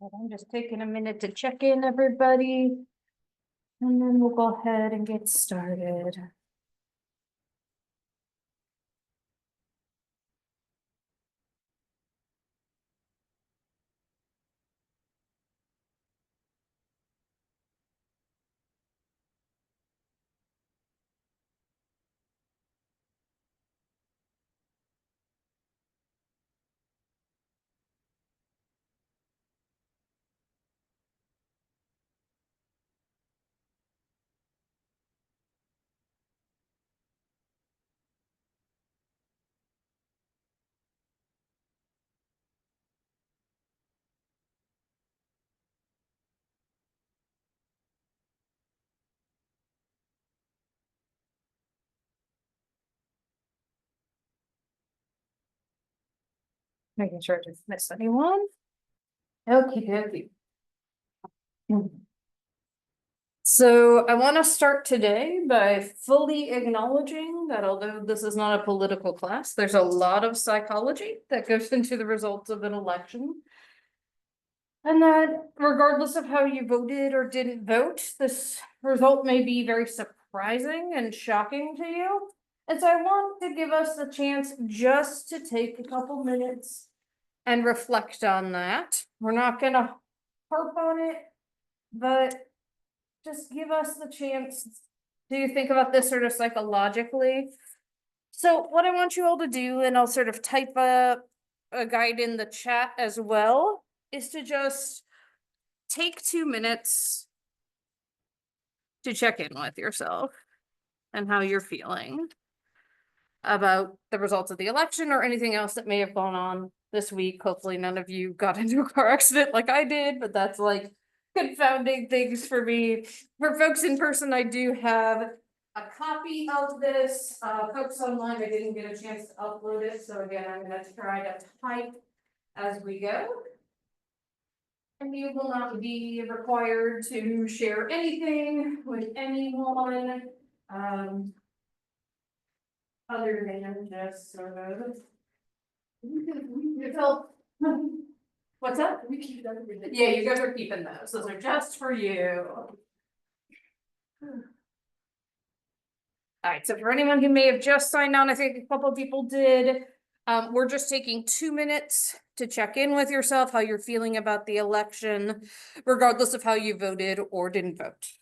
But I'm just taking a minute to check in, everybody. And then we'll go ahead and get started. Making sure I didn't miss anyone. Okie dokie. So I want to start today by fully acknowledging that although this is not a political class, there's a lot of psychology that goes into the results of an election. And that regardless of how you voted or didn't vote, this result may be very surprising and shocking to you. And so I want to give us the chance just to take a couple minutes and reflect on that. We're not gonna harp on it, but just give us the chance to think about this sort of psychologically. So what I want you all to do, and I'll sort of type a guide in the chat as well, is to just take 2 minutes to check in with yourself and how you're feeling about the results of the election or anything else that may have gone on this week. Hopefully none of you got into a car accident like I did, but that's like confounding things for me. For folks in person, I do have a copy of this. Folks online, I didn't get a chance to upload it, so again, I'm gonna try to type as we go. And you will not be required to share anything with anyone, other than just sort of. Yourself. What's that? We keep that. Yeah, you guys are keeping those. Those are just for you. All right, so for anyone who may have just signed on, I think a couple of people did. We're just taking 2 minutes to check in with yourself, how you're feeling about the election, regardless of how you voted or didn't vote.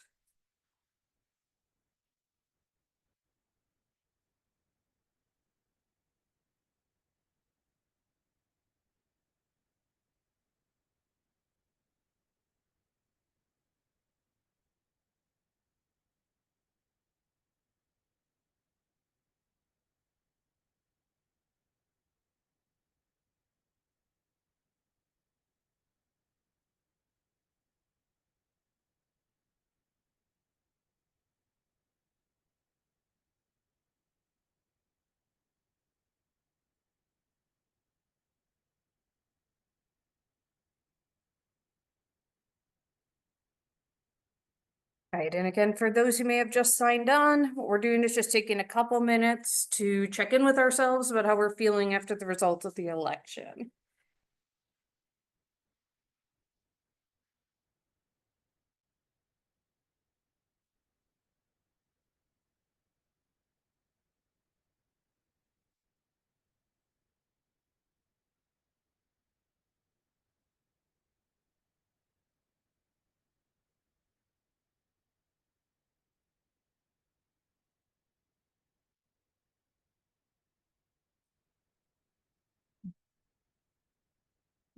All right, and again, for those who may have just signed on, what we're doing is just taking a couple minutes to check in with ourselves about how we're feeling after the results of the election.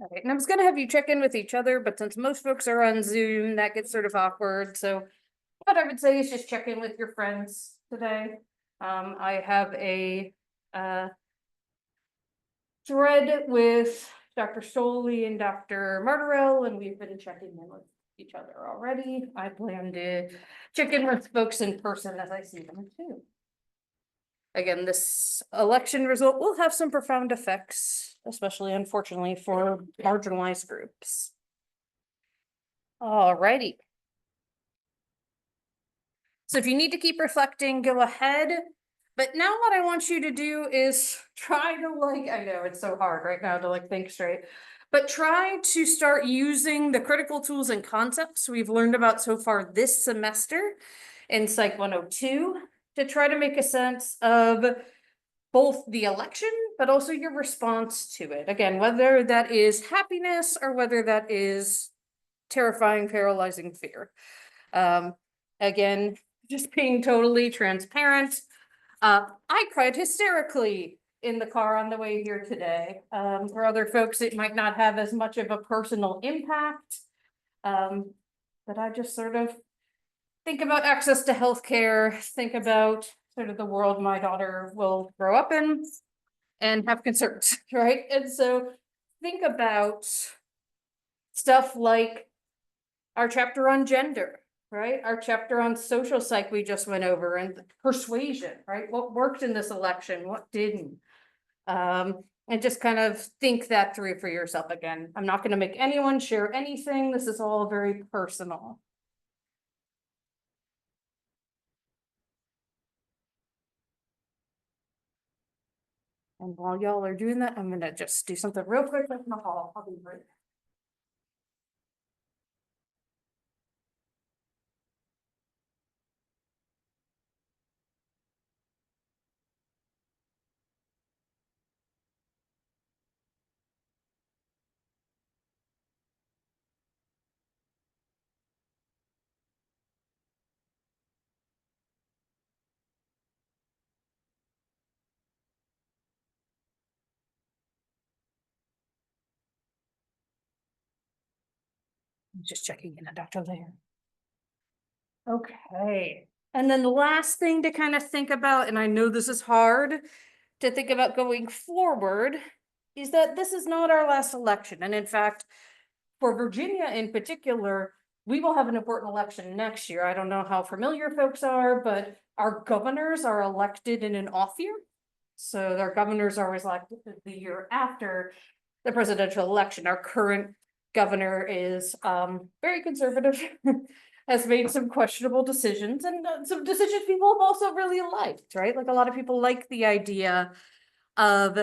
All right, and I was gonna have you check in with each other, but since most folks are on Zoom, that gets sort of awkward, so what I would say is just check in with your friends today. I have a thread with Dr. Stoley and Dr. Martorell, and we've been checking in with each other already. I plan to check in with folks in person as I see them too. Again, this election result will have some profound effects, especially unfortunately for marginalized groups. Alrighty. So if you need to keep reflecting, go ahead. But now what I want you to do is try to I know it's so hard right now to think straight, but try to start using the critical tools and concepts we've learned about so far this semester in Psych 102 to try to make a sense of both the election, but also your response to it. Again, whether that is happiness or whether that is terrifying, paralyzing fear. Again, just being totally transparent. I cried hysterically in the car on the way here today. For other folks, it might not have as much of a personal impact. But I just sort of think about access to healthcare, think about sort of the world my daughter will grow up in and have concerns, right? And so think about stuff like our chapter on gender, right? Our chapter on social psych we just went over, and persuasion, right? What worked in this election, what didn't? And just kind of think that through for yourself again. I'm not going to make anyone share anything. This is all very personal. And while y'all are doing that, I'm going to just do something real quick with my hall. I'll be right back. Just checking in on Dr. Lair. Okay. And then the last thing to kind of think about, and I know this is hard to think about going forward, is that this is not our last election. And in fact, for Virginia in particular, we will have an important election next year. I don't know how familiar folks are, but our governors are elected in an off year. So their governors are always elected the year after the presidential election. Our current governor is very conservative, has made some questionable decisions, and some decisions people have also really liked, right? Like a lot of people like the idea of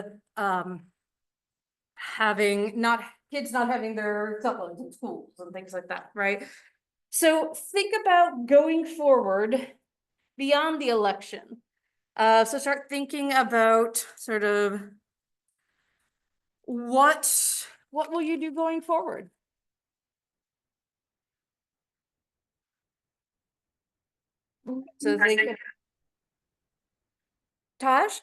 having kids not having their cell phones in schools and things like that, right? So think about going forward beyond the election. So start thinking about sort of what will you do going forward? So think, Taj?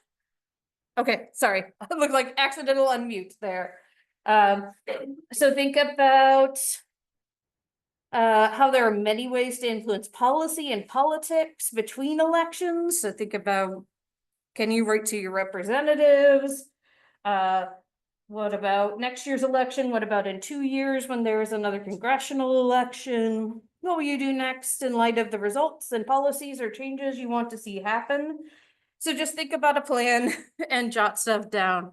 Okay, sorry, it looked like accidental unmute there. So think about how there are many ways to influence policy and politics between elections. So think about, can you write to your representatives? What about next year's election? What about in 2 years when there is another congressional election? What will you do next in light of the results and policies or changes you want to see happen? So just think about a plan and jot stuff down.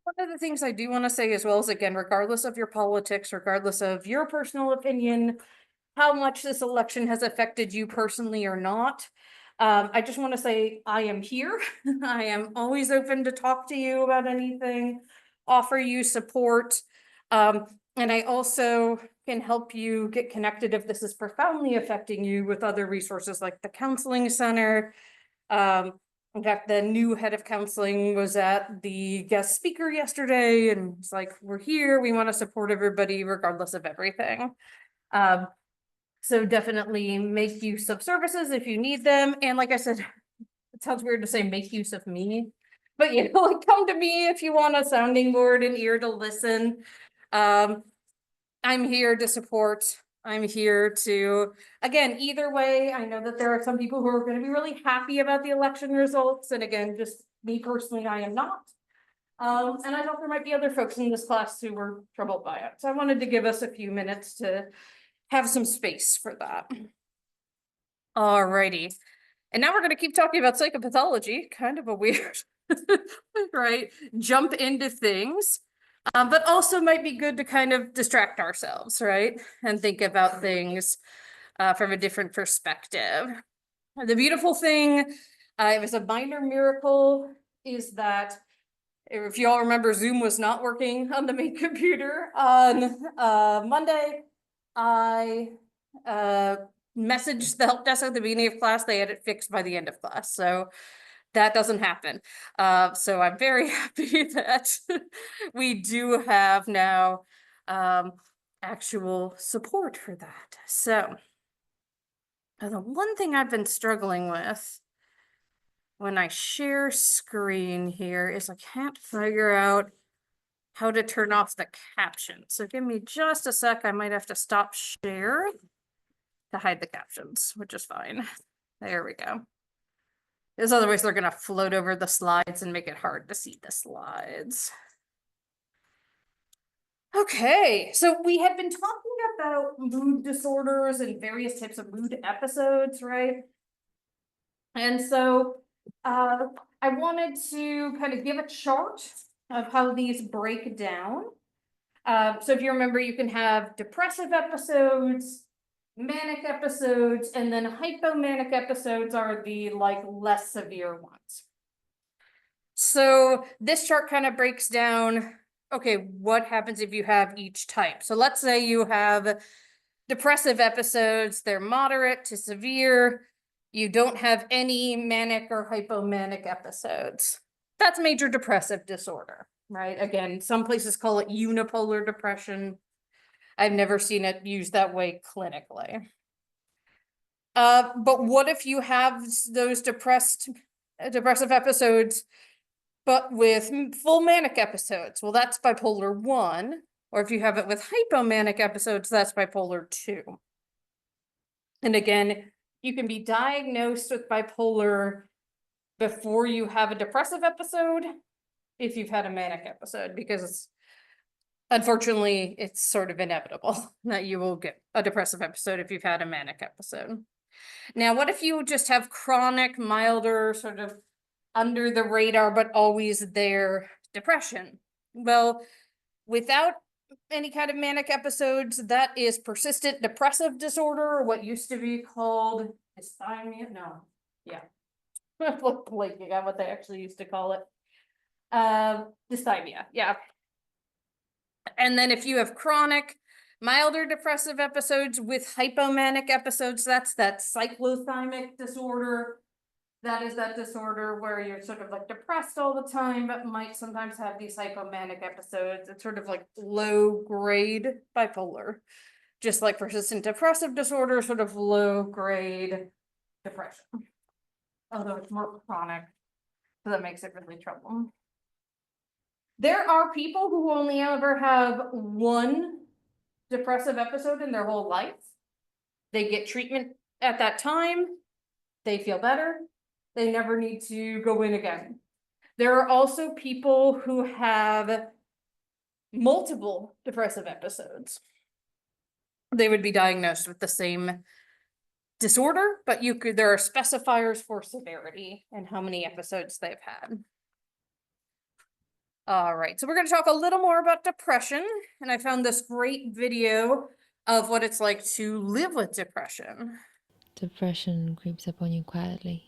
One of the things I do want to say as well is, again, regardless of your politics, regardless of your personal opinion, how much this election has affected you personally or not, I just want to say I am here. I am always open to talk to you about anything, offer you support. And I also can help you get connected if this is profoundly affecting you with other resources like the Counseling Center. In fact, the new head of counseling was at the guest speaker yesterday, and it's like, we're here, we want to support everybody regardless of everything. So definitely make use of services if you need them. And like I said, it sounds weird to say make use of me, but you know, like come to me if you want a sounding board and ear to listen. I'm here to support. I'm here to, again, either way, I know that there are some people who are going to be really happy about the election results. And again, just me personally, I am not. And I thought there might be other folks in this class who were troubled by it. So I wanted to give us a few minutes to have some space for that. Alrighty. And now we're going to keep talking about psychopathology, kind of a weird, right? Jump into things. But also might be good to kind of distract ourselves, right? And think about things from a different perspective. The beautiful thing, it was a minor miracle, is that if you all remember, Zoom was not working on the main computer on Monday. I messaged the help desk at the beginning of class. They had it fixed by the end of class, so that doesn't happen. So I'm very happy that we do have now actual support for that. So the one thing I've been struggling with when I share screen here is I can't figure out how to turn off the caption. So give me just a sec. I might have to stop share to hide the captions, which is fine. There we go. Because otherwise they're gonna float over the slides and make it hard to see the slides. Okay, so we had been talking about mood disorders and various types of mood episodes, right? And so I wanted to kind of give a chart of how these break down. So if you remember, you can have depressive episodes, manic episodes, and then hypomanic episodes are the like less severe ones. So this chart kind of breaks down, okay, what happens if you have each type? So let's say you have depressive episodes, they're moderate to severe. You don't have any manic or hypomanic episodes. That's major depressive disorder, right? Again, some places call it unipolar depression. I've never seen it used that way clinically. But what if you have those depressive episodes, but with full manic episodes? Well, that's bipolar 1. Or if you have it with hypomanic episodes, that's bipolar 2. And again, you can be diagnosed with bipolar before you have a depressive episode if you've had a manic episode, because unfortunately, it's sort of inevitable that you will get a depressive episode if you've had a manic episode. Now, what if you just have chronic, milder, sort of under the radar, but always there depression? Well, without any kind of manic episodes, that is persistent depressive disorder, what used to be called dysthymia. No, yeah. Blanking on what they actually used to call it. Dysthymia, yeah. And then if you have chronic, milder depressive episodes with hypomanic episodes, that's that cyclothymic disorder. That is that disorder where you're sort of like depressed all the time, but might sometimes have these hypomanic episodes. It's sort of like low grade bipolar, just like persistent depressive disorder, sort of low grade depression. Although it's more chronic, so that makes it really trouble. There are people who only ever have one depressive episode in their whole life. They get treatment at that time, they feel better, they never need to go in again. There are also people who have multiple depressive episodes. They would be diagnosed with the same disorder, but there are specifiers for severity and how many episodes they've had. All right, so we're going to talk a little more about depression, and I found this great video of what it's like to live with depression. Depression creeps upon you quietly.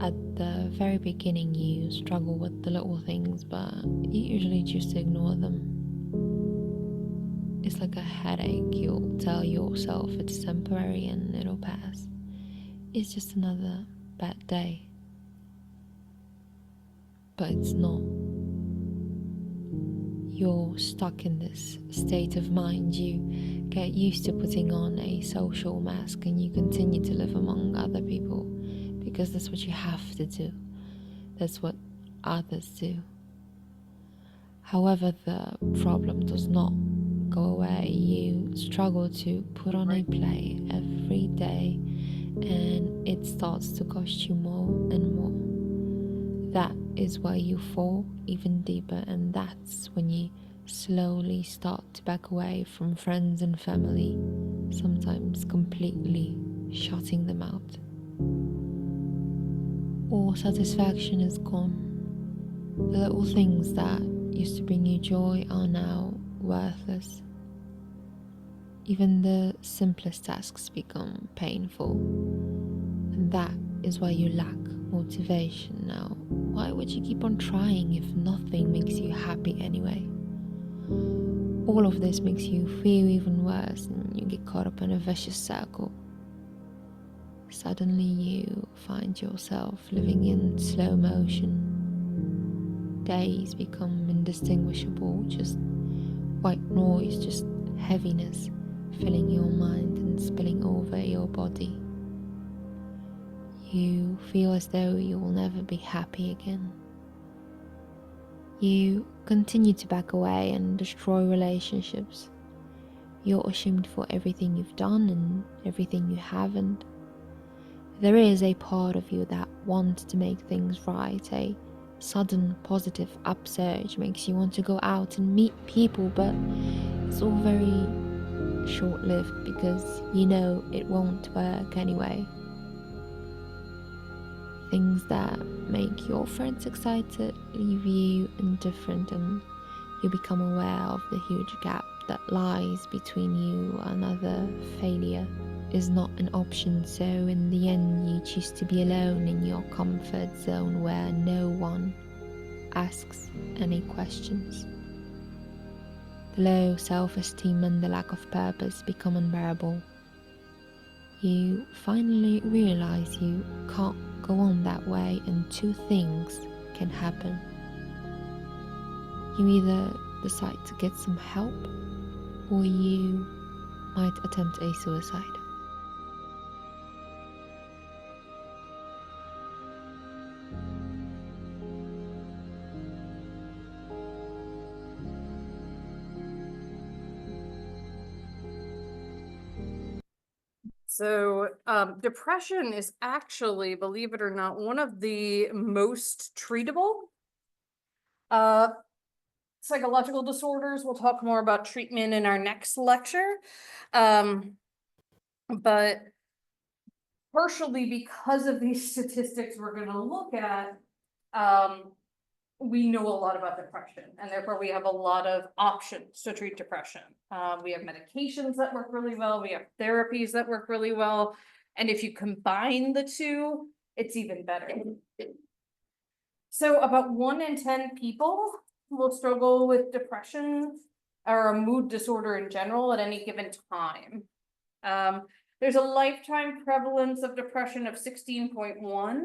At the very beginning, you struggle with the little things, but you usually choose to ignore them. It's like a headache. You'll tell yourself it's temporary and it'll pass. It's just another bad day. But it's not. You're stuck in this state of mind. You get used to putting on a social mask and you continue to live among other people because that's what you have to do. That's what others do. However, the problem does not go away. You struggle to put on a play every day and it starts to cost you more and more. That is where you fall even deeper, and that's when you slowly start to back away from friends and family, sometimes completely shutting them out. All satisfaction is gone. The little things that used to bring you joy are now worthless. Even the simplest tasks become painful. And that is why you lack motivation now. Why would you keep on trying if nothing makes you happy anyway? All of this makes you feel even worse and you get caught up in a vicious circle. Suddenly you find yourself living in slow motion. Days become indistinguishable, just white noise, just heaviness filling your mind and spilling over your body. You feel as though you will never be happy again. You continue to back away and destroy relationships. You're ashamed for everything you've done and everything you haven't. There is a part of you that wants to make things right. A sudden positive upsurge makes you want to go out and meet people, but it's all very short-lived because you know it won't work anyway. Things that make your friends excited leave you indifferent, and you become aware of the huge gap that lies between you and other. Failure is not an option, so in the end you choose to be alone in your comfort zone where no one asks any questions. The low self-esteem and the lack of purpose become unbearable. You finally realize you can't go on that way, and two things can happen. You either decide to get some help, or you might attempt a suicide. So, depression is actually, believe it or not, one of the most treatable psychological disorders. We'll talk more about treatment in our next lecture. But partially because of these statistics we're going to look at, we know a lot about depression, and therefore we have a lot of options to treat depression. We have medications that work really well. We have therapies that work really well. And if you combine the two, it's even better. So about 1 in 10 people will struggle with depression or a mood disorder in general at any given time. There's a lifetime prevalence of depression of 16.1.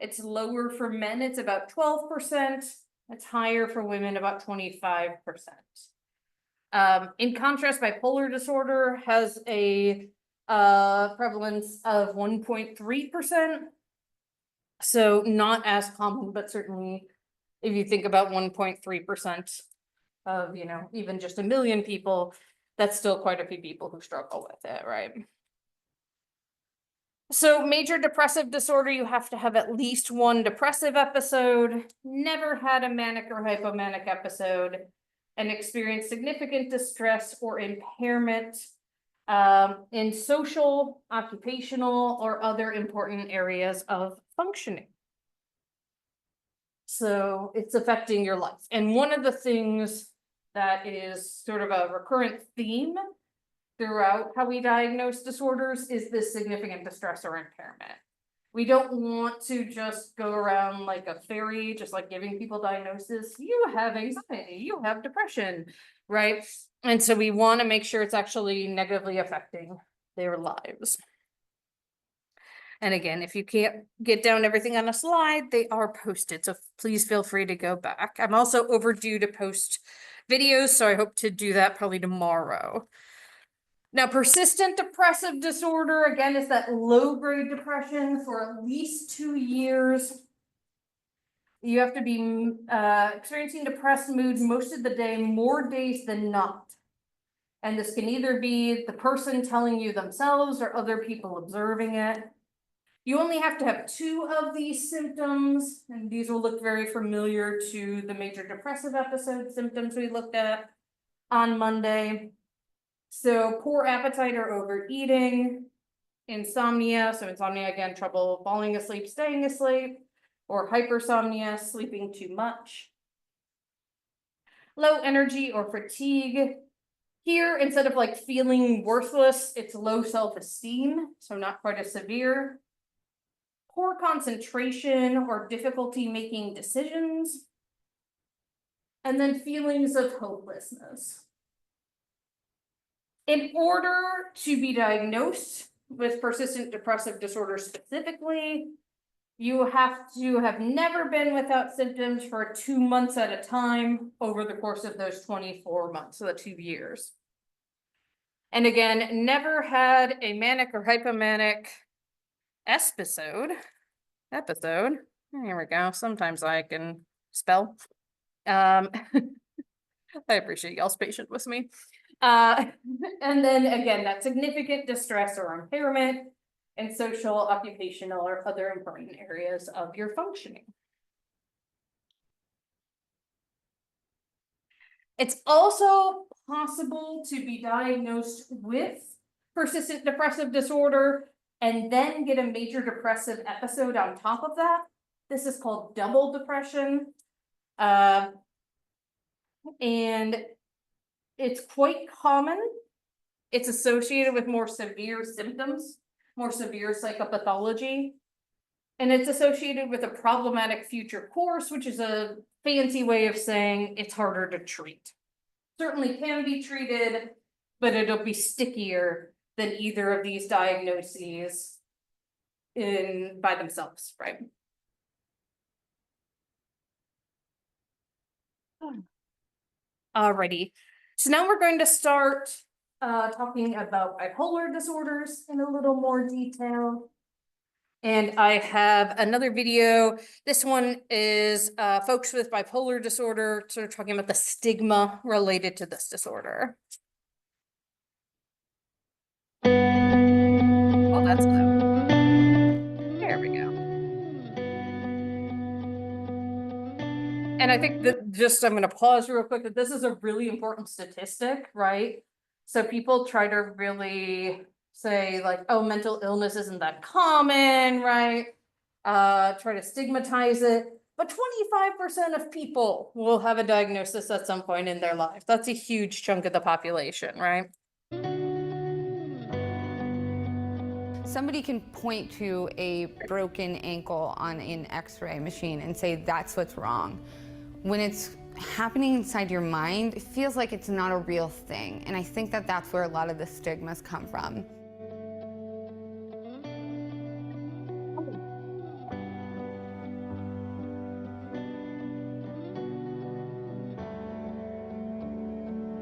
It's lower for men, it's about 12%. It's higher for women, about 25%. In contrast, bipolar disorder has a prevalence of 1.3%. So not as common, but certainly if you think about 1.3% of, even just 1 million people, that's still quite a few people who struggle with it, right? So major depressive disorder, you have to have at least one depressive episode, never had a manic or hypomanic episode, and experienced significant distress or impairment in social, occupational, or other important areas of functioning. So it's affecting your life. And one of the things that is sort of a recurrent theme throughout how we diagnose disorders is this significant distress or impairment. We don't want to just go around like a fairy, just like giving people diagnosis. You have anxiety, you have depression, right? And so we want to make sure it's actually negatively affecting their lives. And again, if you can't get down everything on a slide, they are posted. So please feel free to go back. I'm also overdue to post videos, so I hope to do that probably tomorrow. Now, persistent depressive disorder, again, is that low-grade depression for at least 2 years. You have to be experiencing depressed moods most of the day, more days than not. And this can either be the person telling you themselves or other people observing it. You only have to have 2 of these symptoms, and these will look very familiar to the major depressive episode symptoms we looked at on Monday. So poor appetite or overeating, insomnia, so insomnia again, trouble falling asleep, staying asleep, or hypersomnia, sleeping too much. Low energy or fatigue. Here, instead of like feeling worthless, it's low self-esteem, so not quite as severe. poor concentration or difficulty making decisions, and then feelings of hopelessness. In order to be diagnosed with persistent depressive disorder specifically, you have to have never been without symptoms for 2 months at a time over the course of those 24 months, so the 2 years. And again, never had a manic or hypomanic episode. Here we go. Sometimes I can spell. I appreciate y'all's patience with me. And then again, that significant distress or impairment in social, occupational, or other important areas of your functioning. It's also possible to be diagnosed with persistent depressive disorder and then get a major depressive episode on top of that. This is called double depression. And it's quite common. It's associated with more severe symptoms, more severe psychopathology. And it's associated with a problematic future course, which is a fancy way of saying it's harder to treat. Certainly can be treated, but it'll be stickier than either of these diagnoses by themselves, right? Alrighty, so now we're going to start talking about bipolar disorders in a little more detail. And I have another video. This one is folks with bipolar disorder, sort of talking about the stigma related to this disorder. Oh, that's loud. There we go. And I think that I'm going to pause real quick, that this is a really important statistic, right? So people try to really say like, oh, mental illness isn't that common, right? Try to stigmatize it. But 25% of people will have a diagnosis at some point in their life. That's a huge chunk of the population, right? Somebody can point to a broken ankle on an X-ray machine and say that's what's wrong. When it's happening inside your mind, it feels like it's not a real thing. And I think that that's where a lot of the stigmas come from.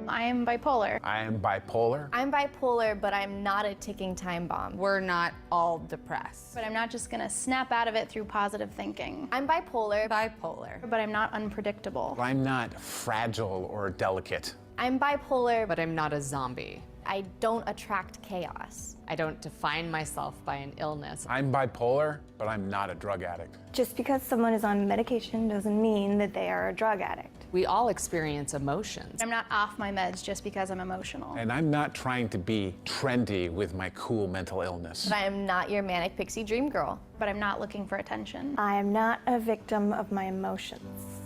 I am bipolar. I am bipolar. I'm bipolar, but I'm not a ticking time bomb. We're not all depressed. But I'm not just gonna snap out of it through positive thinking. I'm bipolar, but I'm not unpredictable. I'm not fragile or delicate. I'm bipolar, But I'm not a zombie. I don't attract chaos. I don't define myself by an illness. I'm bipolar, but I'm not a drug addict. Just because someone is on medication doesn't mean that they are a drug addict. We all experience emotions. I'm not off my meds just because I'm emotional. And I'm not trying to be trendy with my cool mental illness. But I am not your manic pixie dream girl. But I'm not looking for attention. I am not a victim of my emotions.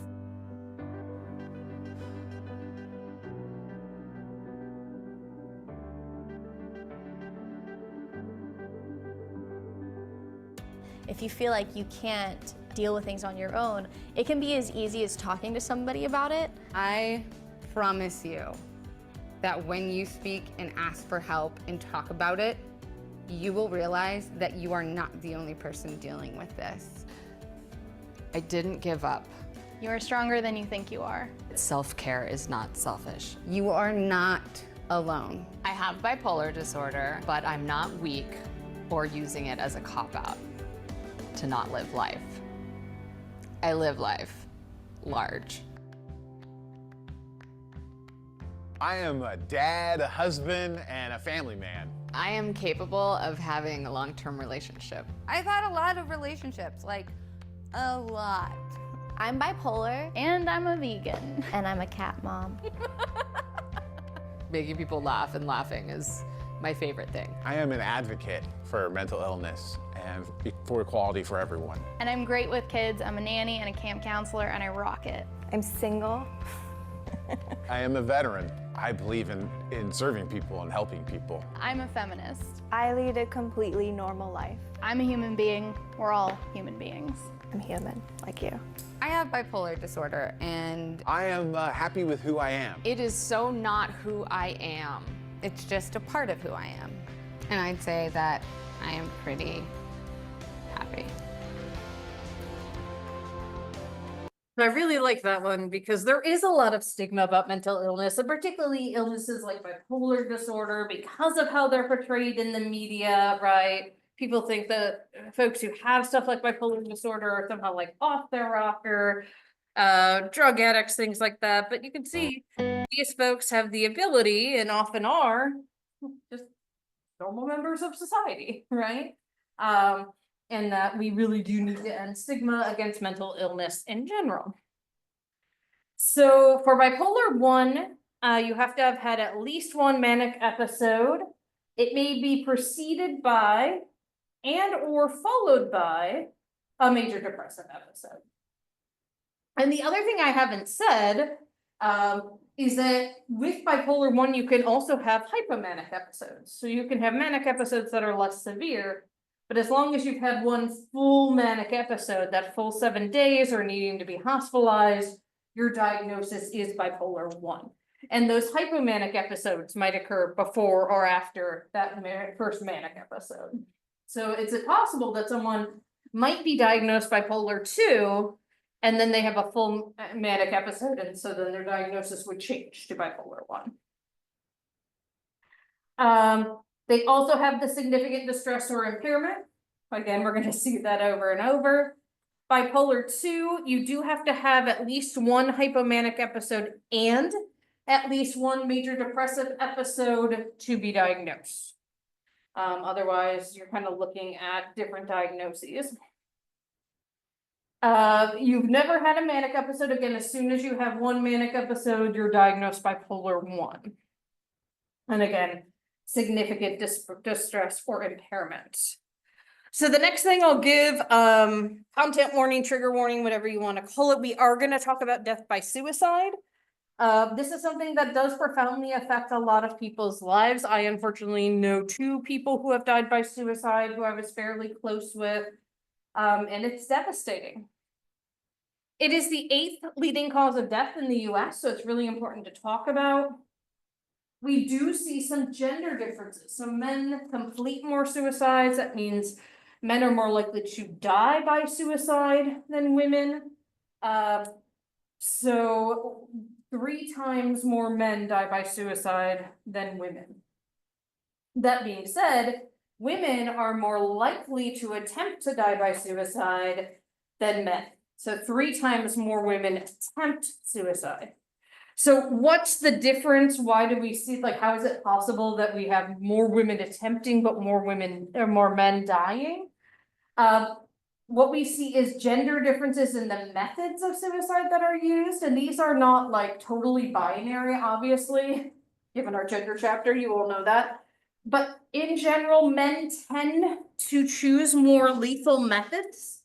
If you feel like you can't deal with things on your own, it can be as easy as talking to somebody about it. I promise you that when you speak and ask for help and talk about it, you will realize that you are not the only person dealing with this. I didn't give up. You are stronger than you think you are. Self-care is not selfish. You are not alone. I have bipolar disorder, but I'm not weak or using it as a cop-out to not live life. I live life large. I am a dad, a husband, and a family man. I am capable of having a long-term relationship. I've had a lot of relationships, like a lot. I'm bipolar, And I'm a vegan. and I'm a cat mom. Making people laugh and laughing is my favorite thing. I am an advocate for mental illness and for equality for everyone. And I'm great with kids. I'm a nanny and a camp counselor, and I rock it. I'm single. I am a veteran. I believe in serving people and helping people. I'm a feminist. I lead a completely normal life. I'm a human being. We're all human beings. I'm human, like you. I have bipolar disorder, and I am happy with who I am. It is so not who I am. it's just a part of who I am. And I'd say that I am pretty happy. I really like that one because there is a lot of stigma about mental illness, and particularly illnesses like bipolar disorder because of how they're portrayed in the media, right? People think that folks who have stuff like bipolar disorder are somehow like off their rocker, drug addicts, things like that. But you can see these folks have the ability, and often are, just normal members of society, right? And that we really do need to end stigma against mental illness in general. So for bipolar 1, you have to have had at least one manic episode. It may be preceded by and or followed by a major depressive episode. And the other thing I haven't said is that with bipolar 1, you can also have hypomanic episodes. So you can have manic episodes that are less severe, but as long as you've had one full manic episode, that full 7 days or needing to be hospitalized, your diagnosis is bipolar 1. And those hypomanic episodes might occur before or after that first manic episode. So is it possible that someone might be diagnosed bipolar 2, and then they have a full manic episode, and so then their diagnosis would change to bipolar 1. They also have the significant distress or impairment. Again, we're going to see that over and over. Bipolar 2, you do have to have at least one hypomanic episode and at least one major depressive episode to be diagnosed. Otherwise, you're kind of looking at different diagnoses. You've never had a manic episode. Again, as soon as you have one manic episode, you're diagnosed bipolar 1. And again, significant distress or impairment. So the next thing I'll give, content warning, trigger warning, whatever you want to call it, we are going to talk about death by suicide. This is something that does profoundly affect a lot of people's lives. I unfortunately know 2 people who have died by suicide who I was fairly close with, and it's devastating. It is the 8th leading cause of death in the US, so it's really important to talk about. We do see some gender differences. So men complete more suicides. That means men are more likely to die by suicide than women. So 3 times more men die by suicide than women. That being said, women are more likely to attempt to die by suicide than men. So 3 times more women attempt suicide. So what's the difference? Why do we see, like, how is it possible that we have more women attempting, but more women or more men dying? What we see is gender differences in the methods of suicide that are used. And these are not like totally binary, obviously, given our gender chapter, you all know that. But in general, men tend to choose more lethal methods.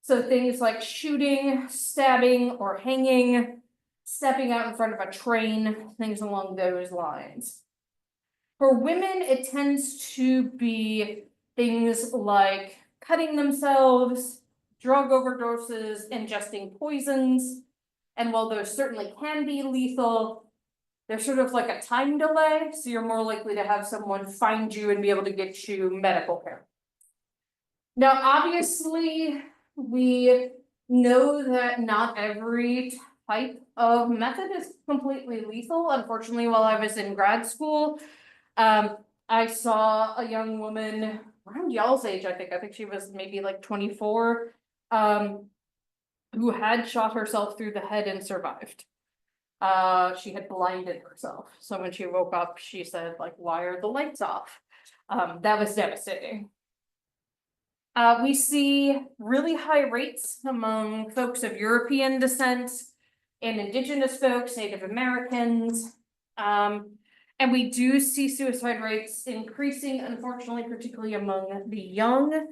So things like shooting, stabbing, or hanging, stepping out in front of a train, things along those lines. For women, it tends to be things like cutting themselves, drug overdoses, ingesting poisons. And while those certainly can be lethal, there's sort of like a time delay, so you're more likely to have someone find you and be able to get you medical care. Now, obviously, we know that not every type of method is completely lethal. Unfortunately, while I was in grad school, I saw a young woman around y'all's age, I think she was maybe like 24, who had shot herself through the head and survived. She had blinded herself. So when she woke up, she said, like, why are the lights off? That was devastating. We see really high rates among folks of European descent and Indigenous folks, Native Americans. And we do see suicide rates increasing, unfortunately, particularly among the young.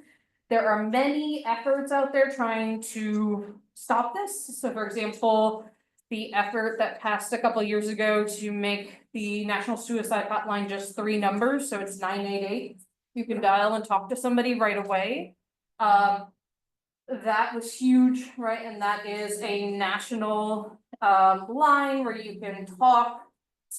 There are many efforts out there trying to stop this. So for example, the effort that passed a couple years ago to make the National Suicide Hotline, just 3 numbers, so it's 988. You can dial and talk to somebody right away. That was huge, right? And that is a national line where you can talk,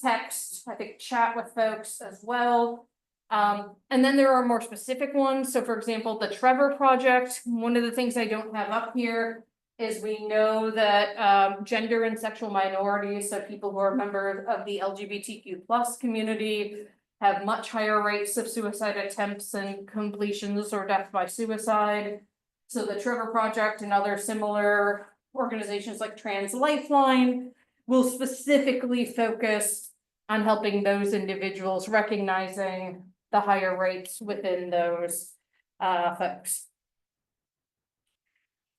text, I think chat with folks as well. And then there are more specific ones. So for example, the Trevor Project, one of the things I don't have up here is we know that gender and sexual minorities, so people who are members of the LGBTQ+ community, have much higher rates of suicide attempts and completions or death by suicide. So the Trevor Project and other similar organizations like Trans Lifeline will specifically focus on helping those individuals, recognizing the higher rates within those folks.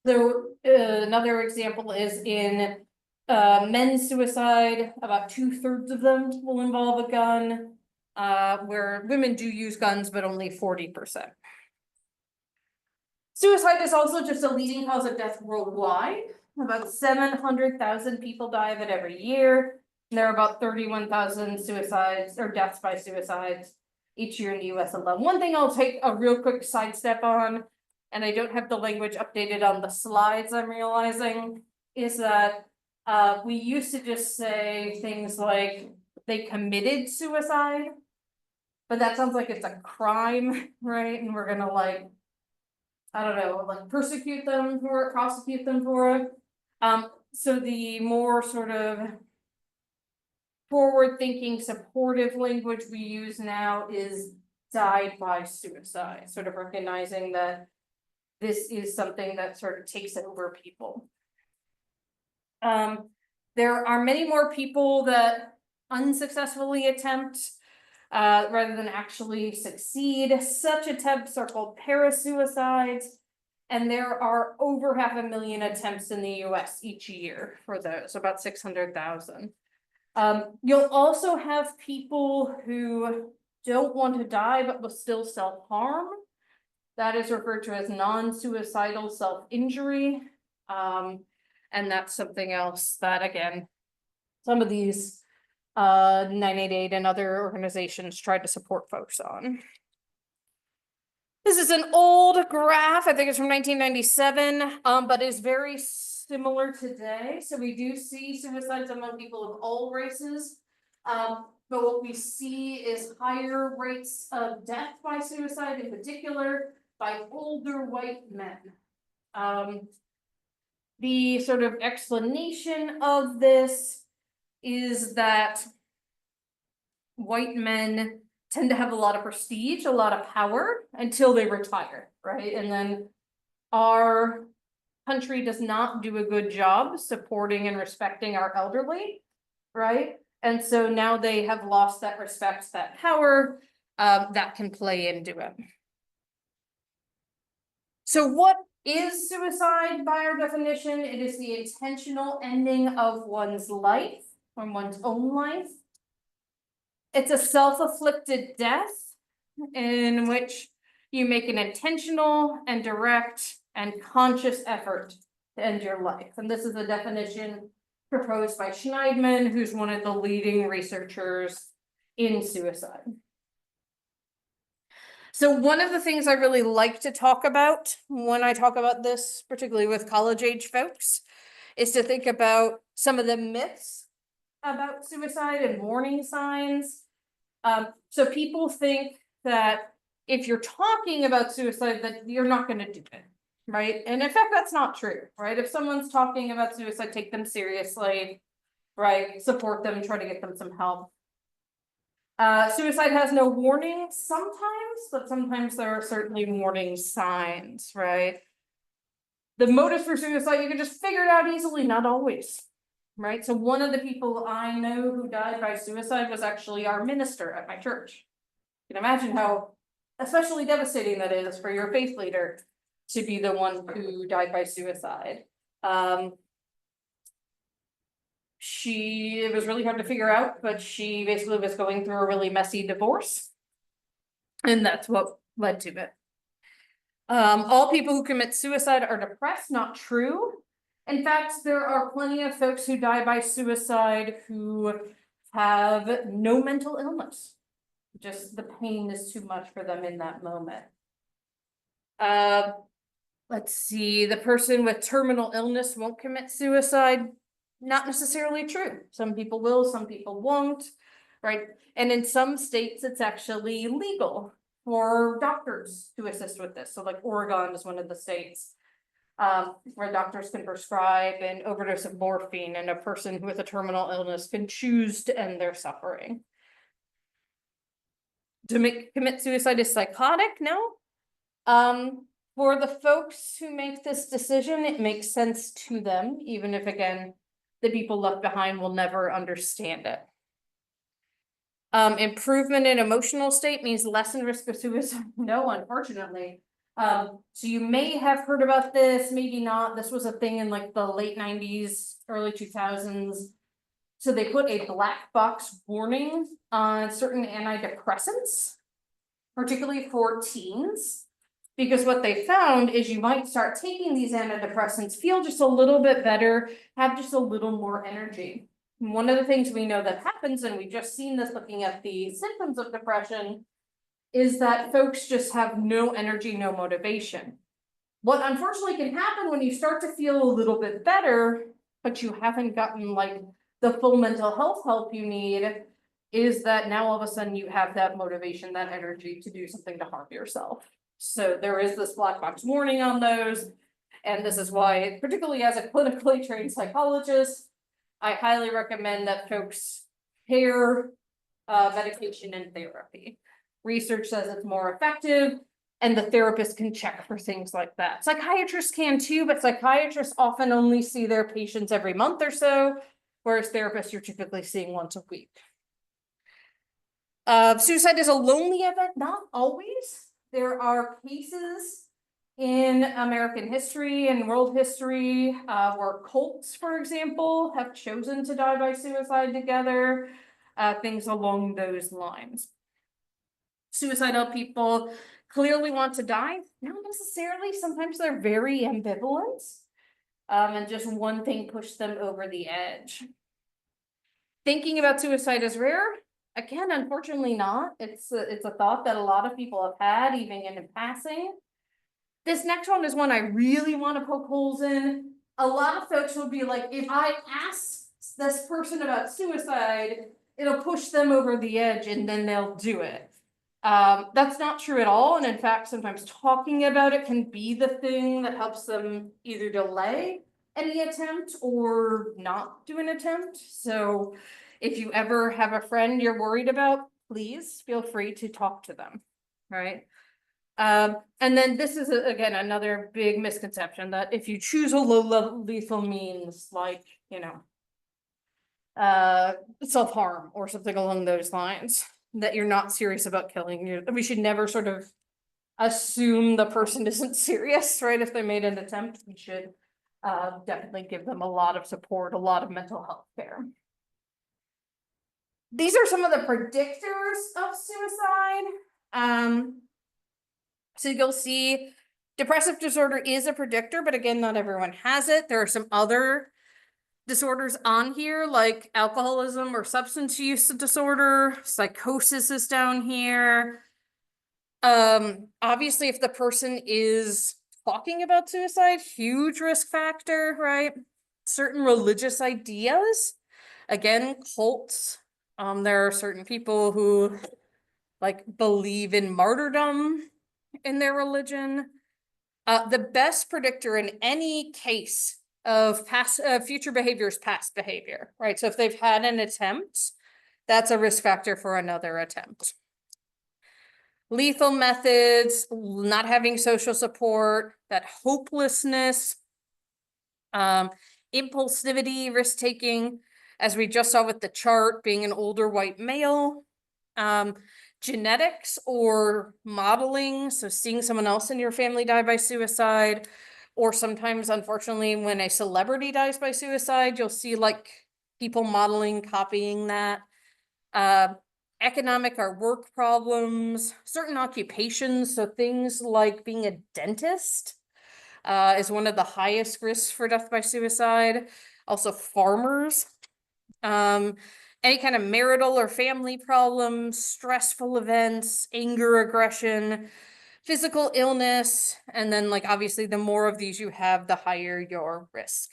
So another example is in men's suicide, about 2/3 of them will involve a gun, where women do use guns, but only 40%. Suicide is also just a leading cause of death worldwide. About 700,000 people die of it every year. And there are about 31,000 suicides or deaths by suicides each year in the US alone. One thing I'll take a real quick sidestep on, and I don't have the language updated on the slides, I'm realizing, is that we used to just say things like they committed suicide, but that sounds like it's a crime, right? And we're gonna like, I don't know, like persecute them for it, prosecute them for it. So the more sort of forward-thinking, supportive language we use now is died by suicide, sort of recognizing that this is something that sort of takes over people. There are many more people that unsuccessfully attempt rather than actually succeed. Such attempts are called parasuicides, and there are over 500,000 attempts in the US each year for those, about 600,000. You'll also have people who don't want to die but will still self-harm. That is referred to as non-suicidal self-injury. And that's something else that, again, some of these 988 and other organizations tried to support folks on. This is an old graph, I think it's from 1997, but is very similar today. So we do see suicides among people of all races. But what we see is higher rates of death by suicide, in particular by older white men. The sort of explanation of this is that white men tend to have a lot of prestige, a lot of power until they retire, right? And then our country does not do a good job supporting and respecting our elderly, right? And so now they have lost that respect, that power, that can play into it. So what is suicide by our definition? It is the intentional ending of one's life, or one's own life. It's a self-afflicted death in which you make an intentional and direct and conscious effort to end your life. And this is a definition proposed by Schneidman, who's one of the leading researchers in suicide. So one of the things I really like to talk about when I talk about this, particularly with college age folks, is to think about some of the myths about suicide and warning signs. So people think that if you're talking about suicide, that you're not going to do it, right? And in fact, that's not true, right? If someone's talking about suicide, take them seriously, right? Support them, try to get them some help. Suicide has no warning sometimes, but sometimes there are certainly warning signs, right? The motives for suicide, you can just figure it out easily, not always, right? So one of the people I know who died by suicide was actually our minister at my church. You can imagine how especially devastating that is for your faith leader to be the one who died by suicide. It was really hard to figure out, but she basically was going through a really messy divorce. And that's what led to it. All people who commit suicide are depressed, not true. In fact, there are plenty of folks who die by suicide who have no mental illness. Just the pain is too much for them in that moment. Let's see, the person with terminal illness won't commit suicide. Not necessarily true. Some people will, some people won't, right? And in some states, it's actually legal for doctors to assist with this. So like Oregon is one of the states where doctors can prescribe an overdose of morphine, and a person with a terminal illness can choose to end their suffering. To commit suicide is psychotic? No. For the folks who make this decision, it makes sense to them, even if, again, the people left behind will never understand it. Improvement in emotional state means lessen risk of suicide. No, unfortunately. So you may have heard about this, maybe not. This was a thing in like the late 90s, early 2000s. So they put a black box warning on certain antidepressants, particularly for teens. Because what they found is you might start taking these antidepressants, feel just a little bit better, have just a little more energy. And one of the things we know that happens, and we've just seen this looking at the symptoms of depression, is that folks just have no energy, no motivation. What unfortunately can happen when you start to feel a little bit better, but you haven't gotten like the full mental health help you need, is that now all of a sudden you have that motivation, that energy to do something to harm yourself. So there is this black box warning on those. And this is why, particularly as a clinically trained psychologist, I highly recommend that folks pair medication and therapy. Research says it's more effective, and the therapist can check for things like that. Psychiatrists can too, but psychiatrists often only see their patients every month or so, whereas therapists you're typically seeing once a week. Suicide is a lonely event, not always. There are cases in American history and world history where cults, for example, have chosen to die by suicide together, things along those lines. Suicidal people clearly want to die, not necessarily. Sometimes they're very ambivalent, and just one thing pushed them over the edge. Thinking about suicide is rare. Again, unfortunately not. It's a thought that a lot of people have had, even in passing. This next one is one I really want to poke holes in. A lot of folks will be like, if I ask this person about suicide, it'll push them over the edge and then they'll do it. That's not true at all. And in fact, sometimes talking about it can be the thing that helps them either delay any attempt or not do an attempt. So if you ever have a friend you're worried about, please feel free to talk to them, right? And then this is, again, another big misconception that if you choose a low-level lethal means like, you know, self-harm or something along those lines, that you're not serious about killing you. We should never sort of assume the person isn't serious, right? If they made an attempt, we should definitely give them a lot of support, a lot of mental health care. These are some of the predictors of suicide. So you'll see depressive disorder is a predictor, but again, not everyone has it. There are some other disorders on here, like alcoholism or substance use disorder. Psychosis is down here. Obviously, if the person is talking about suicide, huge risk factor, right? Certain religious ideas, again, cults. There are certain people who like believe in martyrdom in their religion. The best predictor in any case of past future behavior is past behavior, right? So if they've had an attempt, that's a risk factor for another attempt. Lethal methods, not having social support, that hopelessness, impulsivity, risk-taking, as we just saw with the chart, being an older white male, genetics or modeling, so seeing someone else in your family die by suicide, or sometimes, unfortunately, when a celebrity dies by suicide, you'll see like people modeling, copying that. Economic or work problems, certain occupations, so things like being a dentist is one of the highest risks for death by suicide. Also farmers. Any kind of marital or family problems, stressful events, anger, aggression, physical illness, and then like obviously the more of these you have, the higher your risk.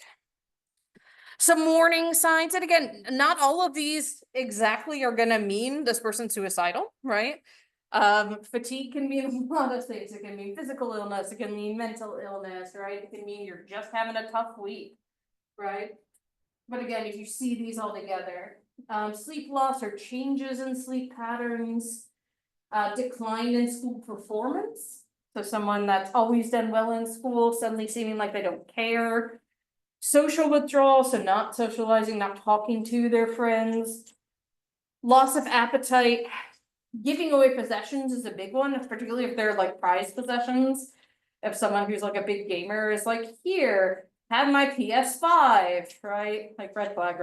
Some warning signs, and again, not all of these exactly are gonna mean this person's suicidal, right? Fatigue can mean a lot of things. It can mean physical illness, it can mean mental illness, right? It can mean you're just having a tough week, right? But again, if you see these all together, sleep loss or changes in sleep patterns, decline in school performance. So someone that's always done well in school, suddenly seeming like they don't care. Social withdrawal, so not socializing, not talking to their friends. Loss of appetite. Giving away possessions is a big one, particularly if they're like prized possessions. If someone who's like a big gamer is like, here, have my PS5, right? Like red flag,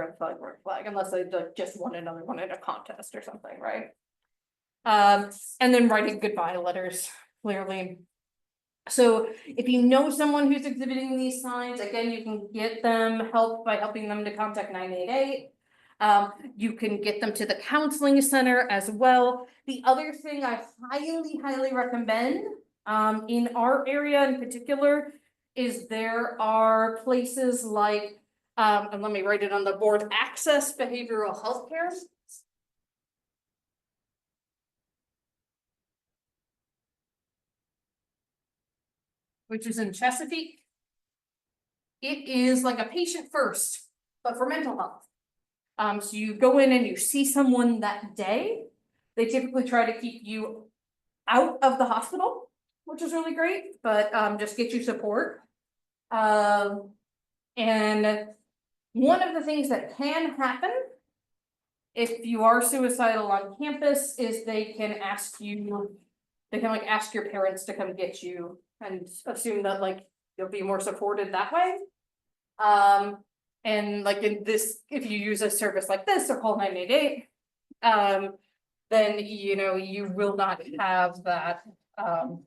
unless they like just won another one in a contest or something, right? And then writing goodbye letters, clearly. So if you know someone who's exhibiting these signs, again, you can get them help by helping them to contact 988. You can get them to the counseling center as well. The other thing I highly recommend, in our area in particular, is there are places like, and let me write it on the board, Access Behavioral Health Care. Which is in Chesapeake. It is like a patient first, but for mental health. So you go in and you see someone that day. They typically try to keep you out of the hospital, which is really great, but just get you support. And one of the things that can happen if you are suicidal on campus is they can ask your parents to come get you and assume that like you'll be more supported that way. And like in this, if you use a service like this or call 988, then you know you will not have that. And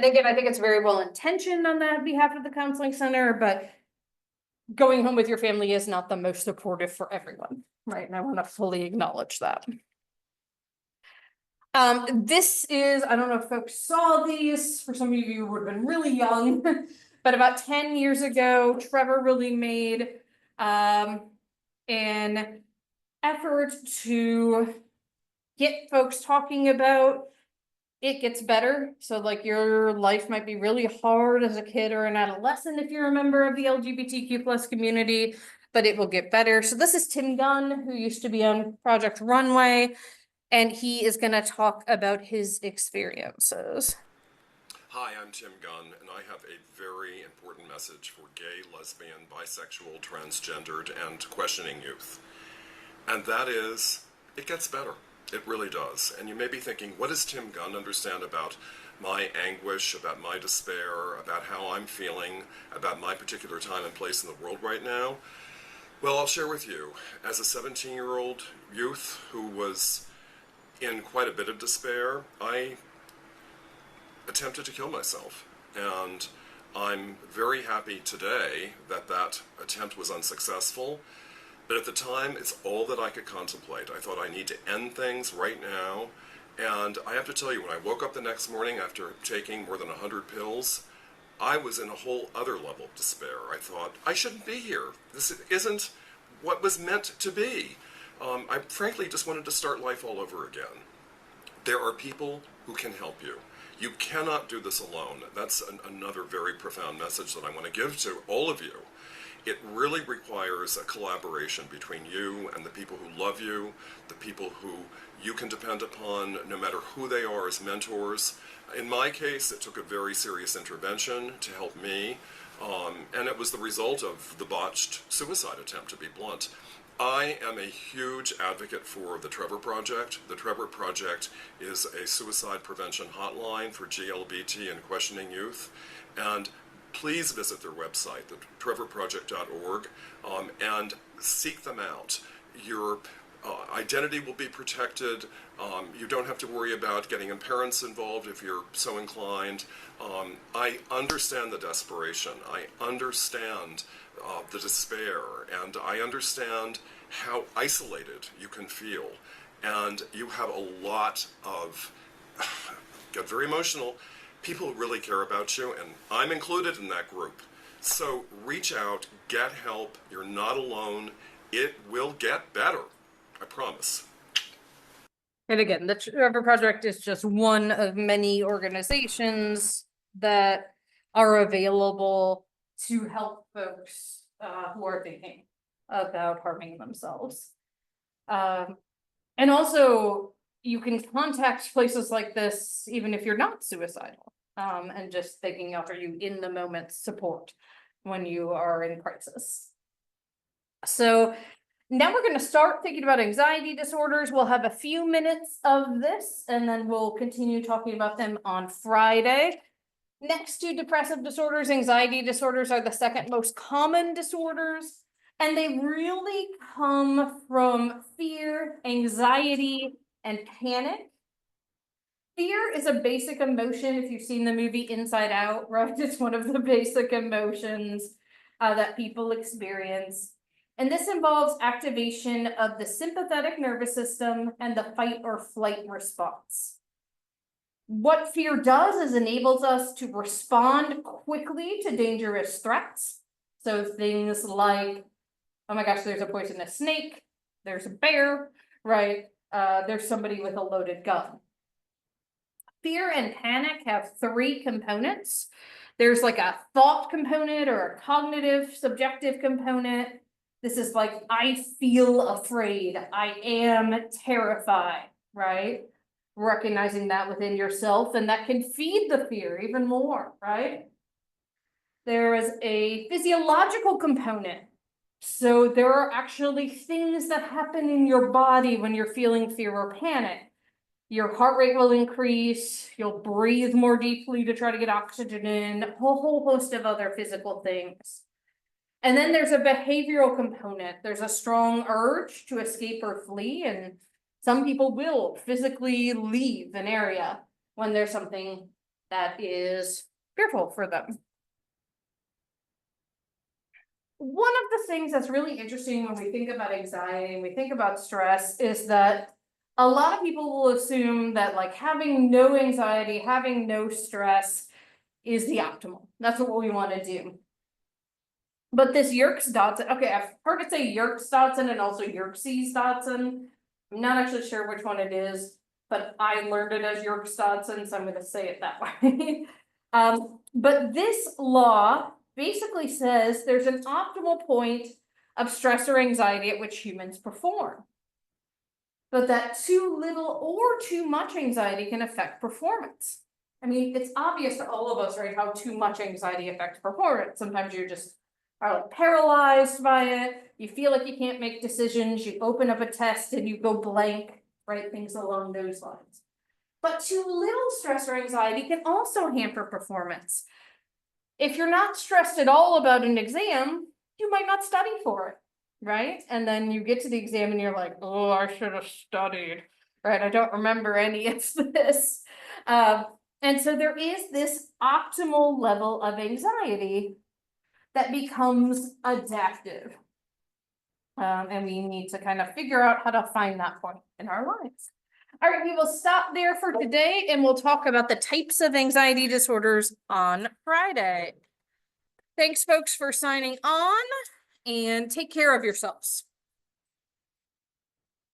again, I think it's very well intentioned on that behalf of the counseling center, but going home with your family is not the most supportive for everyone, right? And I want to fully acknowledge that. This is, I don't know if folks saw these, for some of you who would have been really young, but about 10 years ago, Trevor really made an effort to get folks talking about it gets better. So like your life might be really hard as a kid or an adolescent if you're a member of the LGBTQ+ community, but it will get better. So this is Tim Gunn, who used to be on Project Runway, and he is going to talk about his experiences. Hi, I'm Tim Gunn, and I have a very important message for gay, lesbian, bisexual, transgendered, and questioning youth. And that is, it gets better. It really does. And you may be thinking, what does Tim Gunn understand about my anguish, about my despair, about how I'm feeling, about my particular time and place in the world right now? Well, I'll share with you. As a 17-year-old youth who was in quite a bit of despair, I attempted to kill myself. And I'm very happy today that that attempt was unsuccessful. But at the time, it's all that I could contemplate. I thought I need to end things right now. And I have to tell you, when I woke up the next morning after taking more than 100 pills, I was in a whole other level of despair. I thought, I shouldn't be here. This isn't what was meant to be. I frankly just wanted to start life all over again. There are people who can help you. You cannot do this alone. That's another very profound message that I want to give to all of you. It really requires a collaboration between you and the people who love you, the people who you can depend upon, no matter who they are, as mentors. In my case, it took a very serious intervention to help me, and it was the result of the botched suicide attempt, to be blunt. I am a huge advocate for the Trevor Project. The Trevor Project is a suicide prevention hotline for GLBT and questioning youth, and please visit their website, thetrevorproject.org, and seek them out. Your identity will be protected. You don't have to worry about getting parents involved if you're so inclined. I understand the desperation. I understand the despair, and I understand how isolated you can feel. And you have a lot of, get very emotional, people who really care about you, and I'm included in that group. So reach out, get help, you're not alone, it will get better, I promise. And again, the Trevor Project is just one of many organizations that are available to help folks who are thinking about harming themselves. And also, you can contact places like this even if you're not suicidal, and just thinking, offer you in the moment support when you are in crisis. So now we're going to start thinking about anxiety disorders. We'll have a few minutes of this, and then we'll continue talking about them on Friday. Next to depressive disorders, anxiety disorders are the second most common disorders, and they really come from fear, anxiety, and panic. Fear is a basic emotion. If you've seen the movie Inside Out, right? It's one of the basic emotions that people experience. And this involves activation of the sympathetic nervous system and the fight or flight response. What fear does is enables us to respond quickly to dangerous threats. So things like, oh my gosh, there's a poisonous snake, there's a bear, right? There's somebody with a loaded gun. Fear and panic have three components. There's like a thought component or a cognitive subjective component. This is like, I feel afraid, I am terrified, right? Recognizing that within yourself, and that can feed the fear even more, right? There is a physiological component. So there are actually things that happen in your body when you're feeling fear or panic. Your heart rate will increase, you'll breathe more deeply to try to get oxygen in, a whole host of other physical things. And then there's a behavioral component. There's a strong urge to escape or flee, and some people will physically leave an area when there's something that is fearful for them. One of the things that's really interesting when we think about anxiety and we think about stress is that a lot of people will assume that like having no anxiety, having no stress is the optimal. That's what we want to do. But this Yerkes-Dodson, okay, I've heard it say Yerkes-Dodson and also Yerkes-Dodson. I'm not actually sure which one it is, but I learned it as Yerkes-Dodson, so I'm going to say it that way. But this law basically says there's an optimal point of stress or anxiety at which humans perform. But that too little or too much anxiety can affect performance. I mean, it's obvious to all of us, right, how too much anxiety affects performance. Sometimes you're just like paralyzed by it. You feel like you can't make decisions. You open up a test and you go blank, right? Things along those lines. But too little stress or anxiety can also hamper performance. If you're not stressed at all about an exam, you might not study for it, right? And then you get to the exam and you're like, oh, I should have studied, right? I don't remember any of this. And so there is this optimal level of anxiety that becomes adaptive. And we need to kind of figure out how to find that point in our lives. All right, we will stop there for today and we'll talk about the types of anxiety disorders on Friday. Thanks, folks, for signing on, and take care of yourselves.